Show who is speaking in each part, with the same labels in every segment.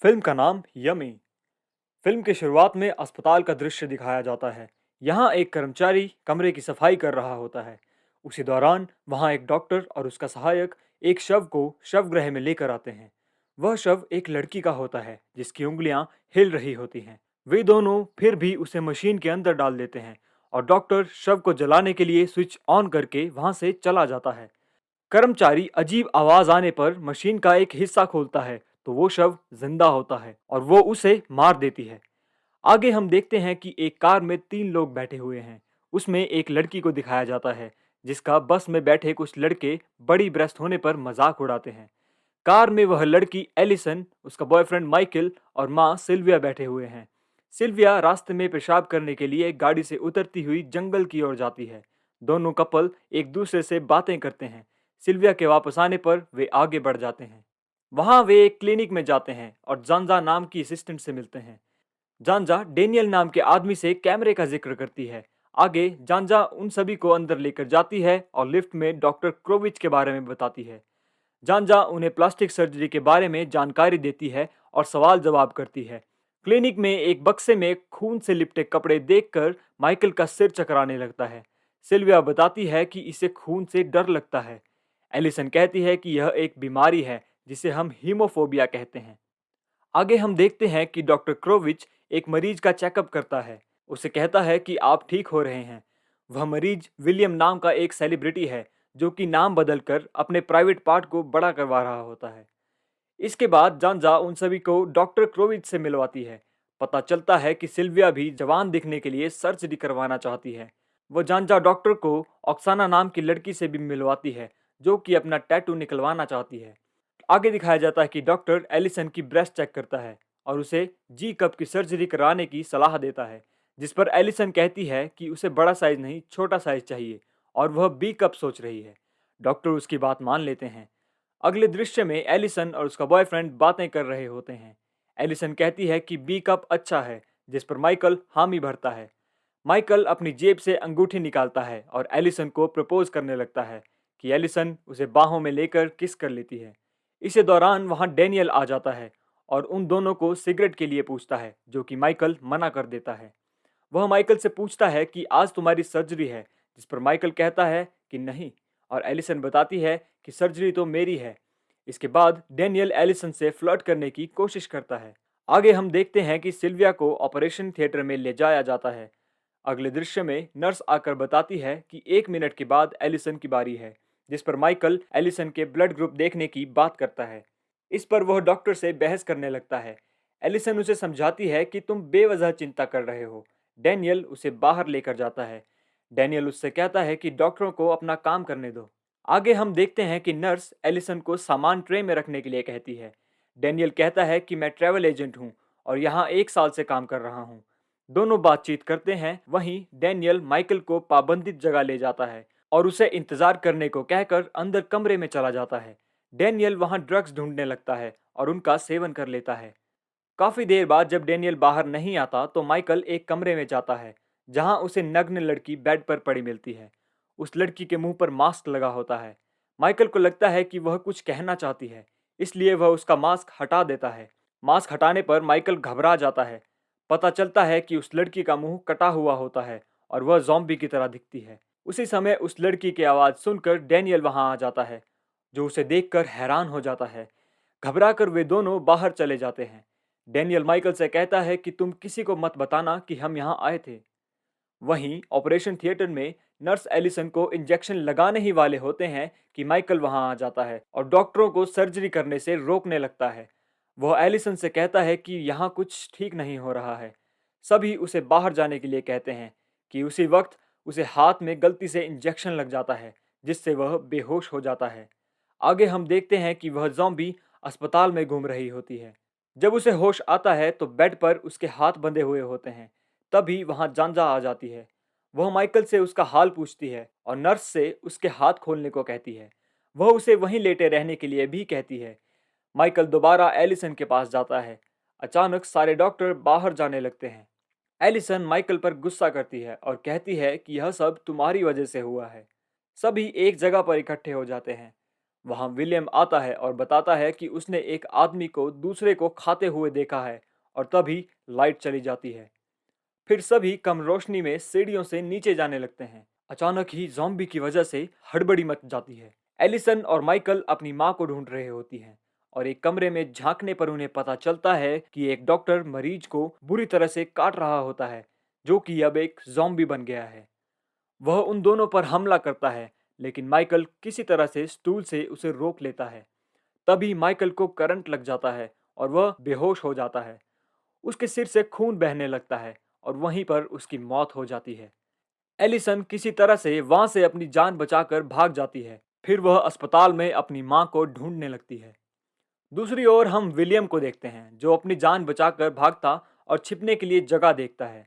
Speaker 1: Film का नाम yummy. Film की शुरुआत में अस्पताल का दृश्य दिखाया जाता है। यहाँ एक कर्मचारी कमरे की सफाई कर रहा होता है। उसी दौरान वहाँ एक डॉक्टर और उसका सहायक एक शव को शवगृह में लेकर आते हैं। वह शव एक लड़की का होता है जिसकी उंगलियां हिल रही होती हैं। वे दोनों फिर भी उसे मशीन के अंदर डाल देते हैं और डॉक्टर शव को जलाने के लिए स्विच ऑन करके वहां से चला जाता है। कर्मचारी अजीब आवाज आने पर मशीन का एक हिस्सा खोलता है तो वो शव जिंदा होता है और वो उसे मार देती है। आगे हम देखते हैं कि एक कार में तीन लोग बैठे हुए हैं। उसमें एक लड़की को दिखाया जाता है जिसका बस में बैठे कुछ लड़के बड़ी ब्रेस्ट होने पर मजाक उड़ाते हैं। कार में वह लड़की एलिसन, उसका बॉयफ्रेंड माइकल और माँ सिल्विया बैठे हुए हैं। सिल्विया रास्ते में पेशाब करने के लिए गाड़ी से उतरती हुई जंगल की ओर जाती है। दोनों कपल एक दूसरे से बातें करते हैं। सिल्विया के वापस आने पर वे आगे बढ़ जाते हैं। वहां वे एक क्लिनिक में जाते हैं और जानजा नाम की असिस्टेंट से मिलते हैं। जानजा डेनियल नाम के आदमी से कैमरे का जिक्र करती है। आगे जानजा उन सभी को अंदर लेकर जाती है और लिफ्ट में डॉक्टर क्रोविच के बारे में बताती है। जानजा उन्हें प्लास्टिक सर्जरी के बारे में जानकारी देती है और सवाल जवाब करती है। क्लिनिक में एक बक्से में खून से लिपटे कपड़े देखकर माइकल का सिर चकराने लगता है। सिल्विया बताती है कि इसे खून से डर लगता है। एलिसन कहती है कि यह एक बीमारी है जिसे हम हीमोफोबिया कहते हैं। आगे हम देखते हैं कि डॉक्टर क्रोविच एक मरीज का चेकअप करता है। उसे कहता है कि आप ठीक हो रहे हैं। वह मरीज विलियम नाम का एक सेलिब्रिटी है जो कि नाम बदलकर अपने प्राइवेट पार्ट को बड़ा करवा रहा होता है। इसके बाद जानजा उन सभी को डॉक्टर क्रोविच से मिलवाती है। पता चलता है कि सिल्विया भी जवान दिखने के लिए सर्जरी करवाना चाहती है। वो जानजा डॉक्टर को ऑक्साना नाम की लड़की से भी मिलवाती है जो कि अपना टैटू निकलवाना चाहती है। आगे दिखाया जाता है कि डॉक्टर एलिसन की ब्रेस्ट चेक करता है और उसे जी कप की सर्जरी कराने की सलाह देता है, जिस पर एलिसन कहती है कि उसे बड़ा साइज नहीं छोटा साइज चाहिए और वह बी कप सोच रही है। डॉक्टर उसकी बात मान लेते हैं। अगले दृश्य में एलिसन और उसका बॉयफ्रेंड बातें कर रहे होते हैं। एलिसन कहती है कि बी कप अच्छा है, जिस पर माइकल हामी भरता है। माइकल अपनी जेब से अंगूठी निकालता है और एलिसन को प्रपोज करने लगता है कि एलिसन उसे बाहों में लेकर किस कर लेती है। इसी दौरान वहां डेनियल आ जाता है और उन दोनों को सिगरेट के लिए पूछता है जो कि माइकल मना कर देता है। वह माइकल से पूछता है कि आज तुम्हारी सर्जरी है, जिस पर माइकल कहता है कि नहीं और एलिसन बताती है कि सर्जरी तो मेरी है। इसके बाद डेनियल एलिसन से फ्लर्ट करने की कोशिश करता है। आगे हम देखते हैं कि सिल्विया को ऑपरेशन थिएटर में ले जाया जाता है। अगले दृश्य में नर्स आकर बताती है कि 1 मिनट के बाद एलिसन की बारी है, जिस पर माइकल एलिसन के ब्लड ग्रुप देखने की बात करता है। इस पर वह डॉक्टर से बहस करने लगता है। एलिसन उसे समझाती है कि तुम बेवजह चिंता कर रहे हो। डेनियल उसे बाहर लेकर जाता है। डेनियल उससे कहता है कि डॉक्टरों को अपना काम करने दो। आगे हम देखते हैं कि नर्स एलिसन को सामान ट्रे में रखने के लिए कहती है। डेनियल कहता है कि मैं ट्रैवल एजेंट हूँ और यहाँ 1 साल से काम कर रहा हूँ। दोनों बातचीत करते हैं। वहीं डेनियल माइकल को पाबंदित जगह ले जाता है और उसे इंतजार करने को कहकर अंदर कमरे में चला जाता है। डेनियल वहां ड्रग्स ढूंढने लगता है और उनका सेवन कर लेता है। काफी देर बाद जब डेनियल बाहर नहीं आता तो माइकल एक कमरे में जाता है जहां उसे नग्न लड़की बेड पर पड़ी मिलती है। उस लड़की के मुंह पर मास्क लगा होता है। माइकल को लगता है कि वह कुछ कहना चाहती है, इसलिए वह उसका मास्क हटा देता है। मास्क हटाने पर माइकल घबरा जाता है। पता चलता है कि उस लड़की का मुंह कटा हुआ होता है और वह जॉम्बी की तरह दिखती है। उसी समय उस लड़की की आवाज सुनकर डेनियल वहां आ जाता है, जो उसे देखकर हैरान हो जाता है। घबराकर वे दोनों बाहर चले जाते हैं। डेनियल माइकल से कहता है कि तुम किसी को मत बताना कि हम यहाँ आए थे। वहीं ऑपरेशन थिएटर में नर्स एलिसन को इंजेक्शन लगाने ही वाले होते हैं कि माइकल वहां आ जाता है और डॉक्टरों को सर्जरी करने से रोकने लगता है। वह एलिसन से कहता है कि यहाँ कुछ ठीक नहीं हो रहा है। सभी उसे बाहर जाने के लिए कहते हैं कि उसी वक्त उसे हाथ में गलती से इंजेक्शन लग जाता है, जिससे वह बेहोश हो जाता है। आगे हम देखते हैं कि वह जॉम्बी अस्पताल में घूम रही होती है। जब उसे होश आता है तो बेड पर उसके हाथ बंधे हुए होते हैं। तभी वहां जानजा आ जाती है। वह माइकल से उसका हाल पूछती है और नर्स से उसके हाथ खोलने को कहती है। वह उसे वहीं लेटे रहने के लिए भी कहती है। माइकल दोबारा एलिसन के पास जाता है। अचानक सारे डॉक्टर बाहर जाने लगते हैं। एलिसन माइकल पर गुस्सा करती है और कहती है कि यह सब तुम्हारी वजह से हुआ है। सभी एक जगह पर इकट्ठे हो जाते हैं। वहाँ विलियम आता है और बताता है कि उसने एक आदमी को दूसरे को खाते हुए देखा है और तभी लाइट चली जाती है। फिर सभी कम रोशनी में सीढ़ियों से नीचे जाने लगते हैं। अचानक ही ज़ॉम्बी की वजह से हड़बड़ी मच जाती है। एलिसन और माइकल अपनी माँ को ढूंढ रहे होती हैं और एक कमरे में झांकने पर उन्हें पता चलता है कि एक डॉक्टर मरीज को बुरी तरह से काट रहा होता है, जो कि अब एक ज़ॉम्बी बन गया है। वह उन दोनों पर हमला करता है, लेकिन माइकल किसी तरह से स्टूल से उसे रोक लेता है। तभी माइकल को करंट लग जाता है और वह बेहोश हो जाता है। उसके सिर से खून बहने लगता है और वहीं पर उसकी मौत हो जाती है। एलिसन किसी तरह से वहां से अपनी जान बचाकर भाग जाती है। फिर वह अस्पताल में अपनी मां को ढूंढने लगती है। दूसरी ओर हम विलियम को देखते हैं, जो अपनी जान बचाकर भागता और छिपने के लिए जगह देखता है।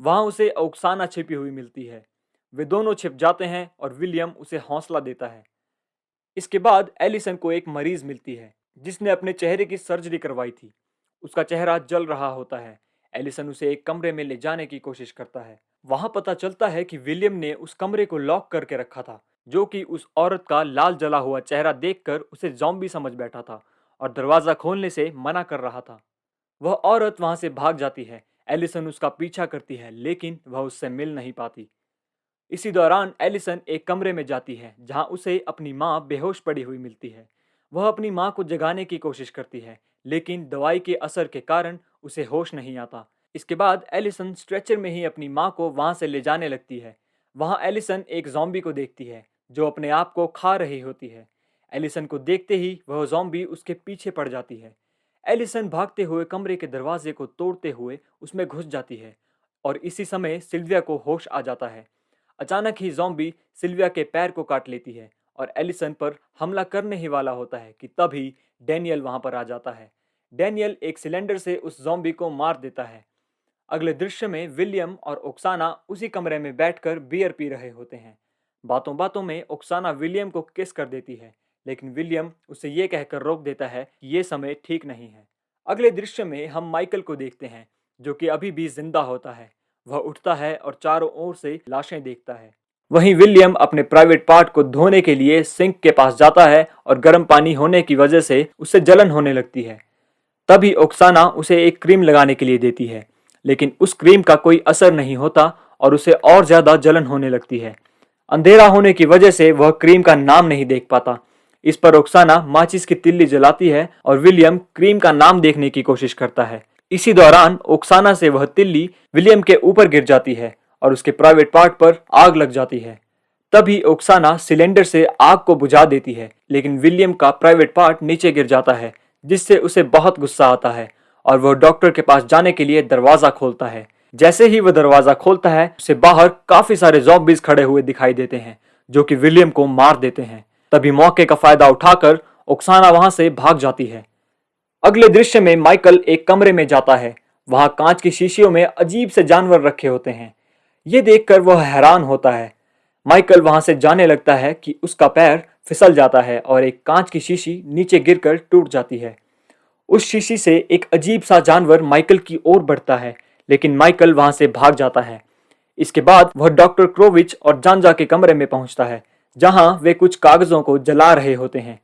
Speaker 1: वहां उसे ओक्साना छिपी हुई मिलती है। वे दोनों छिप जाते हैं और विलियम उसे हौसला देता है। इसके बाद एलिसन को एक मरीज मिलती है जिसने अपने चेहरे की सर्जरी करवाई थी। उसका चेहरा जल रहा होता है। एलिसन उसे एक कमरे में ले जाने की कोशिश करता है। वहां पता चलता है कि विलियम ने उस कमरे को लॉक करके रखा था, जो कि उस औरत का लाल जला हुआ चेहरा देखकर उसे ज़ॉम्बी समझ बैठा था और दरवाजा खोलने से मना कर रहा था। वह औरत वहां से भाग जाती है। एलिसन उसका पीछा करती है, लेकिन वह उससे मिल नहीं पाती। इसी दौरान एलिसन एक कमरे में जाती है जहां उसे अपनी मां बेहोश पड़ी हुई मिलती है। वह अपनी मां को जगाने की कोशिश करती है, लेकिन दवाई के असर के कारण उसे होश नहीं आता। इसके बाद एलिसन स्ट्रेचर में ही अपनी मां को वहां से ले जाने लगती है। वहां एलिसन एक ज़ॉम्बी को देखती है जो अपने आप को खा रही होती है। एलिसन को देखते ही वह ज़ॉम्बी उसके पीछे पड़ जाती है। एलिसन भागते हुए कमरे के दरवाजे को तोड़ते हुए उसमें घुस जाती है और इसी समय सिल्विया को होश आ जाता है। अचानक ही ज़ॉम्बी सिल्विया के पैर को काट लेती है और एलिसन पर हमला करने ही वाला होता है कि तभी डैनियल वहां पर आ जाता है। डैनियल एक सिलेंडर से उस ज़ॉम्बी को मार देता है। अगले दृश्य में विलियम और ओक्साना उसी कमरे में बैठकर बियर पी रहे होते हैं। बातों बातों में ओक्साना विलियम को किस कर देती है, लेकिन विलियम उसे ये कहकर रोक देता है कि ये समय ठीक नहीं है। अगले दृश्य में हम माइकल को देखते हैं, जो कि अभी भी जिंदा होता है। वह उठता है और चारों ओर से लाशें देखता है। वहीं विलियम अपने प्राइवेट पार्ट को धोने के लिए सिंक के पास जाता है और गर्म पानी होने की वजह से उसे जलन होने लगती है। तभी ओक्साना उसे एक क्रीम लगाने के लिए देती है, लेकिन उस क्रीम का कोई असर नहीं होता और उसे और ज्यादा जलन होने लगती है। अंधेरा होने की वजह से वह क्रीम का नाम नहीं देख पाता। इस पर ओक्साना माचिस की तिल्ली जलाती है और विलियम क्रीम का नाम देखने की कोशिश करता है। इसी दौरान ओक्साना से वह तिल्ली विलियम के ऊपर गिर जाती है और उसके प्राइवेट पार्ट पर आग लग जाती है। तभी ओक्साना सिलेंडर से आग को बुझा देती है, लेकिन विलियम का प्राइवेट पार्ट नीचे गिर जाता है, जिससे उसे बहुत गुस्सा आता है और वह डॉक्टर के पास जाने के लिए दरवाजा खोलता है। जैसे ही वह दरवाजा खोलता है, उसे बाहर काफी सारे ज़ॉम्बीज खड़े हुए दिखाई देते हैं, जो कि विलियम को मार देते हैं। तभी मौके का फायदा उठाकर ओक्साना वहां से भाग जाती है। अगले दृश्य में माइकल एक कमरे में जाता है। वहां कांच की शीशियों में अजीब से जानवर रखे होते हैं। ये देखकर वह हैरान होता है। माइकल वहां से जाने लगता है कि उसका पैर फिसल जाता है और एक कांच की शीशी नीचे गिरकर टूट जाती है। उस शीशी से एक अजीब सा जानवर माइकल की ओर बढ़ता है, लेकिन माइकल वहां से भाग जाता है। इसके बाद वह डॉक्टर क्रोविच और जानजा के कमरे में पहुंचता है, जहां वे कुछ कागजों को जला रहे होते हैं।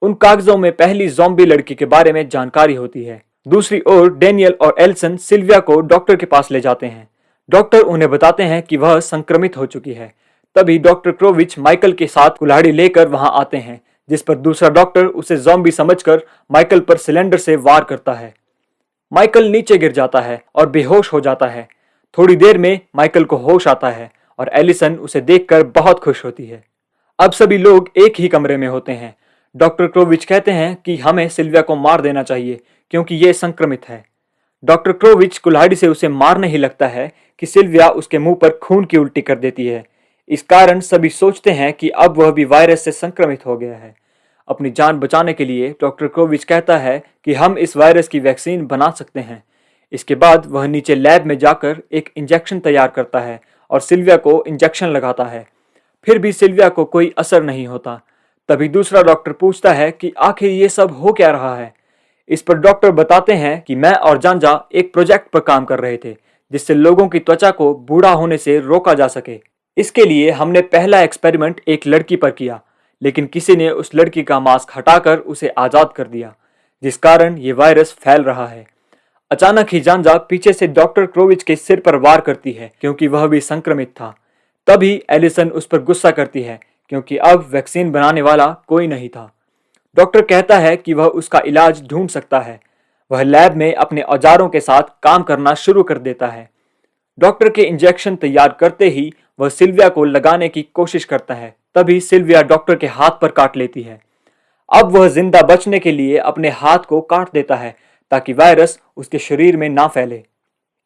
Speaker 1: उन कागजों में पहली ज़ॉम्बी लड़की के बारे में जानकारी होती है। दूसरी ओर डैनियल और एल्सन सिल्विया को डॉक्टर के पास ले जाते हैं। डॉक्टर उन्हें बताते हैं कि वह संक्रमित हो चुकी है। तभी डॉक्टर क्रोविच माइकल के साथ कुल्हाड़ी लेकर वहां आते हैं, जिस पर दूसरा डॉक्टर उसे ज़ॉम्बी समझकर माइकल पर सिलेंडर से वार करता है। माइकल नीचे गिर जाता है और बेहोश हो जाता है। थोड़ी देर में माइकल को होश आता है और एलिसन उसे देखकर बहुत खुश होती है। अब सभी लोग एक ही कमरे में होते हैं। डॉक्टर क्रोविच कहते हैं कि हमें सिल्विया को मार देना चाहिए क्योंकि ये संक्रमित है। डॉक्टर क्रोविच कुल्हाड़ी से उसे मारने ही लगता है कि सिल्विया उसके मुंह पर खून की उल्टी कर देती है। इस कारण सभी सोचते हैं कि अब वह भी वायरस से संक्रमित हो गया है। अपनी जान बचाने के लिए डॉक्टर क्रोविच कहता है कि हम इस वायरस की वैक्सीन बना सकते हैं। इसके बाद वह नीचे लैब में जाकर एक इंजेक्शन तैयार करता है और सिल्विया को इंजेक्शन लगाता है। फिर भी सिल्विया को कोई असर नहीं होता। तभी दूसरा डॉक्टर पूछता है कि आखिर ये सब हो क्या रहा है। इस पर डॉक्टर बताते हैं कि मैं और जानजा एक प्रोजेक्ट पर काम कर रहे थे, जिससे लोगों की त्वचा को बूढ़ा होने से रोका जा सके। इसके लिए हमने पहला एक्सपेरिमेंट एक लड़की पर किया, लेकिन किसी ने उस लड़की का मास्क हटाकर उसे आजाद कर दिया, जिस कारण ये वायरस फैल रहा है। अचानक ही जानजा पीछे से डॉक्टर क्रोविच के सिर पर वार करती है क्योंकि वह भी संक्रमित था। तभी एलिसन उस पर गुस्सा करती है क्योंकि अब वैक्सीन बनाने वाला कोई नहीं था। डॉक्टर कहता है कि वह उसका इलाज ढूंढ सकता है। वह लैब में अपने औजारों के साथ काम करना शुरू कर देता है। डॉक्टर के इंजेक्शन तैयार करते ही वह सिल्विया को लगाने की कोशिश करता है। तभी सिल्विया डॉक्टर के हाथ पर काट लेती है। अब वह जिंदा बचने के लिए अपने हाथ को काट देता है ताकि वायरस उसके शरीर में ना फैले।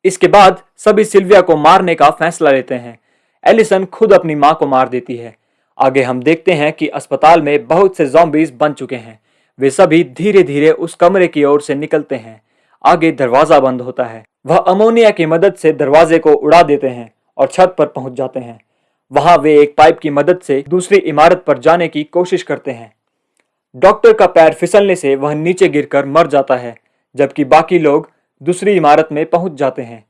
Speaker 1: इसके बाद सभी सिल्विया को मारने का फैसला लेते हैं। एलिसन खुद अपनी मां को मार देती है। आगे हम देखते हैं कि अस्पताल में बहुत से ज़ॉम्बीज बन चुके हैं। वे सभी धीरे धीरे उस कमरे की ओर से निकलते हैं। आगे दरवाजा बंद होता है। वह अमोनिया की मदद से दरवाजे को उड़ा देते हैं और छत पर पहुंच जाते हैं। वहां वे एक पाइप की मदद से दूसरी इमारत पर जाने की कोशिश करते हैं। डॉक्टर का पैर फिसलने से वह नीचे गिरकर मर जाता है, जबकि बाकी लोग दूसरी इमारत में पहुंच जाते हैं।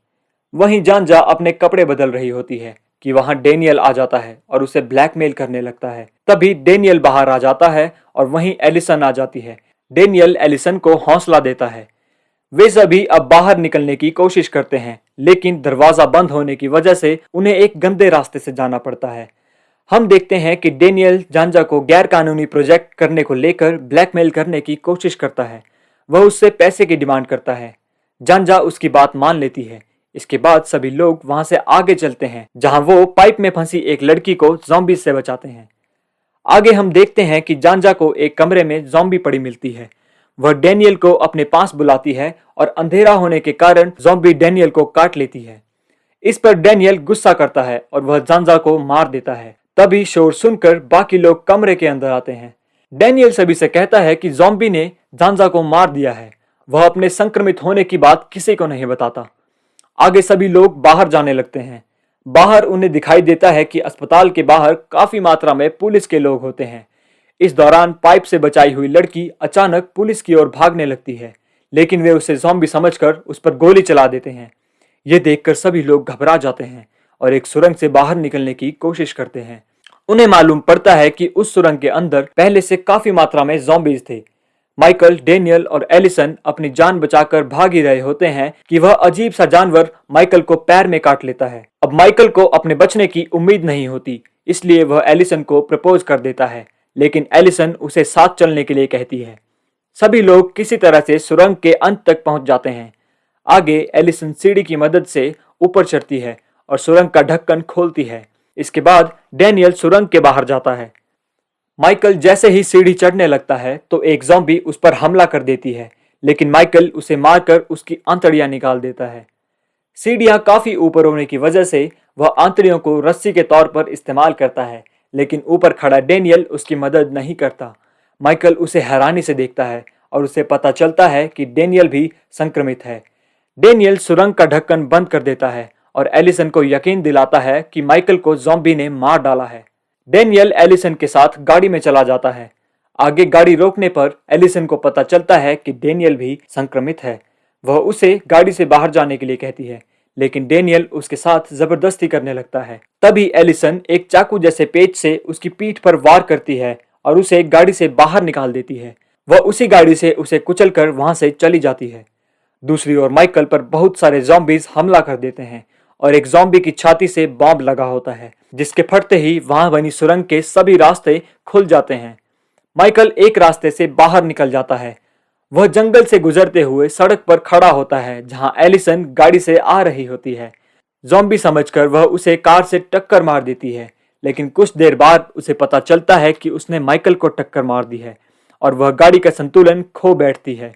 Speaker 1: वहीं जानजा अपने कपड़े बदल रही होती है कि वहां डेनियल आ जाता है और उसे ब्लैकमेल करने लगता है। तभी डेनियल बाहर आ जाता है और वहीं एलिसन आ जाती है। डेनियल एलिसन को हौसला देता है। वे सभी अब बाहर निकलने की कोशिश करते हैं, लेकिन दरवाजा बंद होने की वजह से उन्हें एक गंदे रास्ते से जाना पड़ता है। हम देखते हैं कि डेनियल जानजा को गैर कानूनी प्रोजेक्ट करने को लेकर ब्लैकमेल करने की कोशिश करता है। वह उससे पैसे की डिमांड करता है। जानजा उसकी बात मान लेती है। इसके बाद सभी लोग वहां से आगे चलते हैं, जहां वो पाइप में फंसी एक लड़की को ज़ॉम्बी से बचाते हैं। आगे हम देखते हैं कि जानजा को एक कमरे में ज़ॉम्बी पड़ी मिलती है। वह डेनियल को अपने पास बुलाती है और अंधेरा होने के कारण ज़ॉम्बी डेनियल को काट लेती है। इस पर डेनियल गुस्सा करता है और वह जानजा को मार देता है। तभी शोर सुनकर बाकी लोग कमरे के अंदर आते हैं। डेनियल सभी से कहता है कि ज़ॉम्बी ने जानजा को मार दिया है। वह अपने संक्रमित होने की बात किसी को नहीं बताता। आगे सभी लोग बाहर जाने लगते हैं। बाहर उन्हें दिखाई देता है कि अस्पताल के बाहर काफी मात्रा में पुलिस के लोग होते हैं। इस दौरान पाइप से बचाई हुई लड़की अचानक पुलिस की ओर भागने लगती है, लेकिन वे उसे ज़ॉम्बी समझकर उस पर गोली चला देते हैं। ये देखकर सभी लोग घबरा जाते हैं और एक सुरंग से बाहर निकलने की कोशिश करते हैं। उन्हें मालूम पड़ता है कि उस सुरंग के अंदर पहले से काफी मात्रा में ज़ॉम्बीज थे। माइकल, डेनियल और एलिसन अपनी जान बचाकर भाग ही रहे होते हैं कि वह अजीब सा जानवर माइकल को पैर में काट लेता है। अब माइकल को अपने बचने की उम्मीद नहीं होती, इसलिए वह एलिसन को प्रपोज कर देता है, लेकिन एलिसन उसे साथ चलने के लिए कहती है। सभी लोग किसी तरह से सुरंग के अंत तक पहुंच जाते हैं। आगे एलिसन सीढ़ी की मदद से ऊपर चढ़ती है और सुरंग का ढक्कन खोलती है। इसके बाद डेनियल सुरंग के बाहर जाता है। माइकल जैसे ही सीढ़ी चढ़ने लगता है तो एक ज़ॉम्बी उस पर हमला कर देती है, लेकिन माइकल उसे मारकर उसकी आंतड़ियां निकाल देता है। सीढ़ियां काफी ऊपर होने की वजह से वह आंतड़ियों को रस्सी के तौर पर इस्तेमाल करता है, लेकिन ऊपर खड़ा डेनियल उसकी मदद नहीं करता। माइकल उसे हैरानी से देखता है और उसे पता चलता है कि डेनियल भी संक्रमित है। डेनियल सुरंग का ढक्कन बंद कर देता है और एलिसन को यकीन दिलाता है कि माइकल को ज़ॉम्बी ने मार डाला है। डेनियल एलिसन के साथ गाड़ी में चला जाता है। आगे गाड़ी रोकने पर एलिसन को पता चलता है कि डेनियल भी संक्रमित है। वह उसे गाड़ी से बाहर जाने के लिए कहती है, लेकिन डेनियल उसके साथ जबरदस्ती करने लगता है। तभी एलिसन एक चाकू जैसे पेच से उसकी पीठ पर वार करती है और उसे गाड़ी से बाहर निकाल देती है। वह उसी गाड़ी से उसे कुचलकर वहां से चली जाती है। दूसरी ओर माइकल पर बहुत सारे ज़ॉम्बीज हमला कर देते हैं और एक ज़ॉम्बी की छाती से बॉम्ब लगा होता है, जिसके फटते ही वहां बनी सुरंग के सभी रास्ते खुल जाते हैं। माइकल एक रास्ते से बाहर निकल जाता है। वह जंगल से गुजरते हुए सड़क पर खड़ा होता है, जहां एलिसन गाड़ी से आ रही होती है। ज़ॉम्बी समझकर वह उसे कार से टक्कर मार देती है, लेकिन कुछ देर बाद उसे पता चलता है कि उसने माइकल को टक्कर मार दी है और वह गाड़ी का संतुलन खो बैठती है।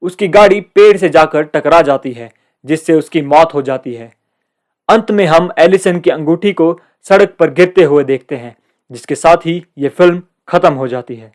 Speaker 1: उसकी गाड़ी पेड़ से जाकर टकरा जाती है, जिससे उसकी मौत हो जाती है। अंत में हम एलिसन की अंगूठी को सड़क पर गिरते हुए देखते हैं, जिसके साथ ही ये फिल्म खत्म हो जाती है।